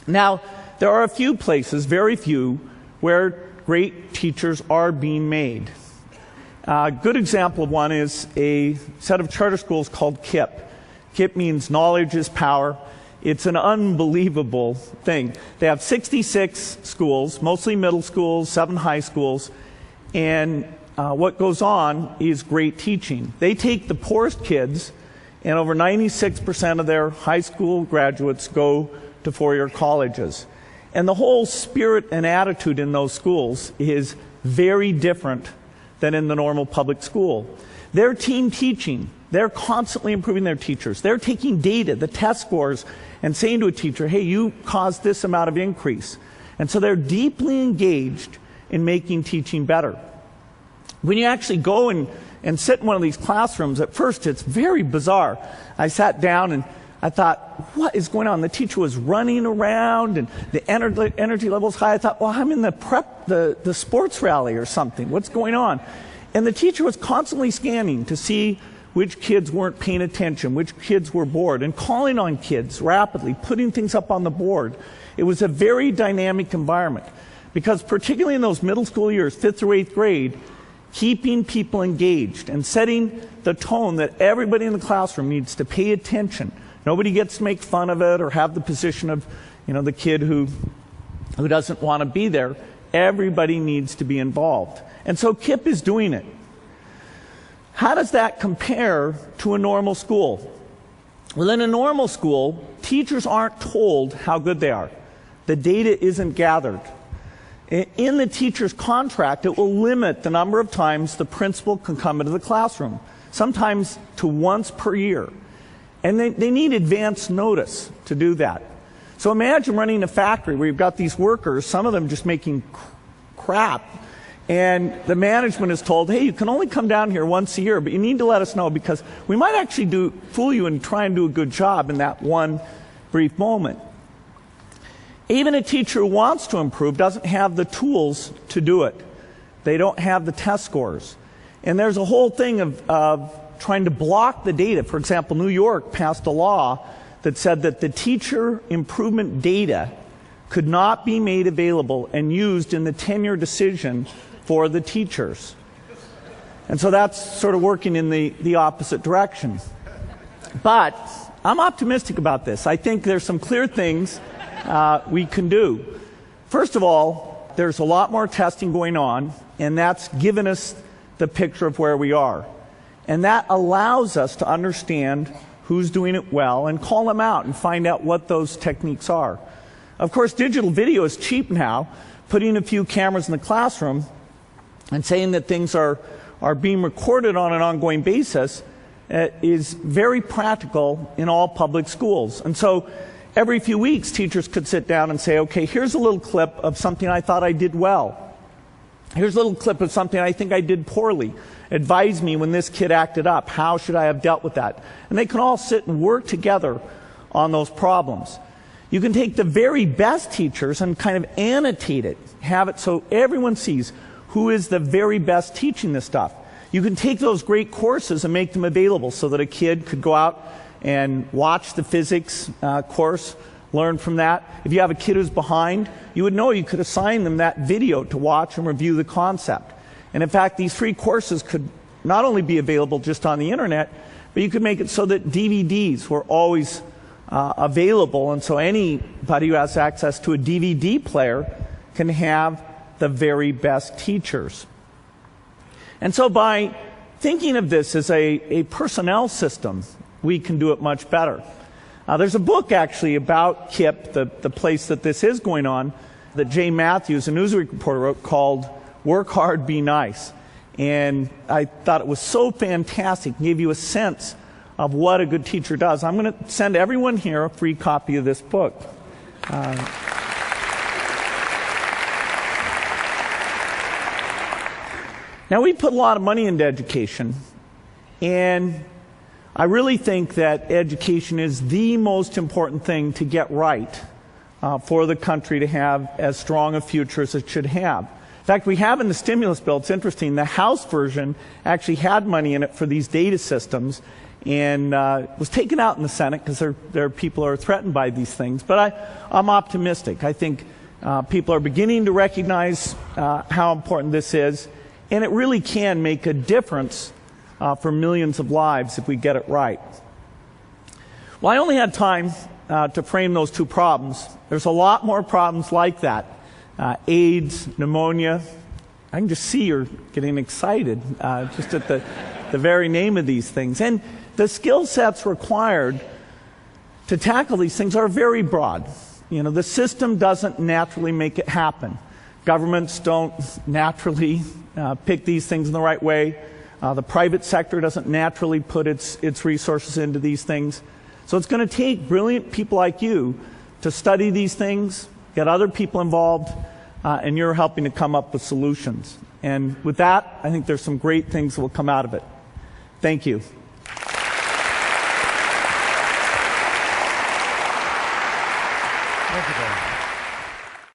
Now, there are a few places, very few, where great teachers are being made. A good example of one is a set of charter schools called KIPP. KIPP means knowledge is power. It's an unbelievable thing. They have 66 schools, mostly middle schools, 7 high schools, and what goes on is great teaching. They take the poorest kids, and over 96% of their high school graduates go to four-year colleges. And the whole spirit and attitude in those schools is very different than in the normal public school. They're team teaching. They're constantly improving their teachers. They're taking data, the test scores, and saying to a teacher, hey, you caused this amount of increase. And so they're deeply engaged in making teaching better. When you actually go and sit in one of these classrooms, at first it's very bizarre. I sat down and I thought, what is going on? The teacher was running around and the energy level's high. I thought, well, I'm in the sports rally or something. What's going on? And the teacher was constantly scanning to see which kids weren't paying attention, which kids were bored, and calling on kids rapidly, putting things up on the board. It was a very dynamic environment because particularly in those middle school years, 5th through 8th grade, keeping people engaged and setting the tone that everybody in the classroom needs to pay attention. Nobody gets to make fun of it or have the position of, the kid who doesn't want to be there. Everybody needs to be involved. And so KIPP is doing it. How does that compare to a normal school? Well, in a normal school, teachers aren't told how good they are. The data isn't gathered. In the teacher's contract, it will limit the number of times the principal can come into the classroom, sometimes to once per year. And they need advance notice to do that. So imagine running a factory where you've got these workers, some of them just making crap, and the management is told, hey, you can only come down here once a year, but you need to let us know because we might actually fool you and try and do a good job in that one brief moment. Even a teacher who wants to improve doesn't have the tools to do it. They don't have the test scores. And there's a whole thing of trying to block the data. For example, New York passed a law that said that the teacher improvement data could not be made available and used in the tenure decision for the teachers. And so that's sort of working in the opposite direction. But I'm optimistic about this. I think there's some clear things we can do. First of all, there's a lot more testing going on, and that's given us the picture of where we are. And that allows us to understand who's doing it well and call them out and find out what those techniques are. Of course, digital video is cheap now. Putting a few cameras in the classroom and saying that things are being recorded on an ongoing basis is very practical in all public schools. And so every few weeks, teachers could sit down and say, okay, here's a little clip of something I thought I did well. Here's a little clip of something I think I did poorly. Advise me when this kid acted up. How should I have dealt with that? And they can all sit and work together on those problems. You can take the very best teachers and kind of annotate it, have it so everyone sees who is the very best teaching this stuff. You can take those great courses and make them available so that a kid could go out and watch the physics course, learn from that. If you have a kid who's behind, you would know you could assign them that video to watch and review the concept. And in fact, these free courses could not only be available just on the internet, but you could make it so that DVDs were always available, and so anybody who has access to a DVD player can have the very best teachers. And so by thinking of this as a personnel system, we can do it much better. There's a book actually about KIPP, the place that this is going on, that Jay Matthews, a Newsweek reporter, wrote called Work Hard, Be Nice. And I thought it was so fantastic, gave you a sense of what a good teacher does. I'm going to send everyone here a free copy of this book. Now, we put a lot of money into education, and I really think that education is the most important thing to get right for the country to have as strong a future as it should have. In fact, we have in the stimulus bill, it's interesting, the House version actually had money in it for these data systems, and was taken out in the Senate because there are people who are threatened by these things. But I'm optimistic. I think people are beginning to recognize how important this is, and it really can make a difference for millions of lives if we get it right. Well, I only had time to frame those two problems. There's a lot more problems like that. AIDS, pneumonia. I can just see you're getting excited just at the very name of these things. And the skill sets required to tackle these things are very broad. You know, the system doesn't naturally make it happen. Governments don't naturally pick these things in the right way. The private sector doesn't naturally put its resources into these things. So it's going to take brilliant people like you to study these things, get other people involved, and you're helping to come up with solutions. And with that, I think there's some great things that will come out of it. Thank you. Thank you, Barry.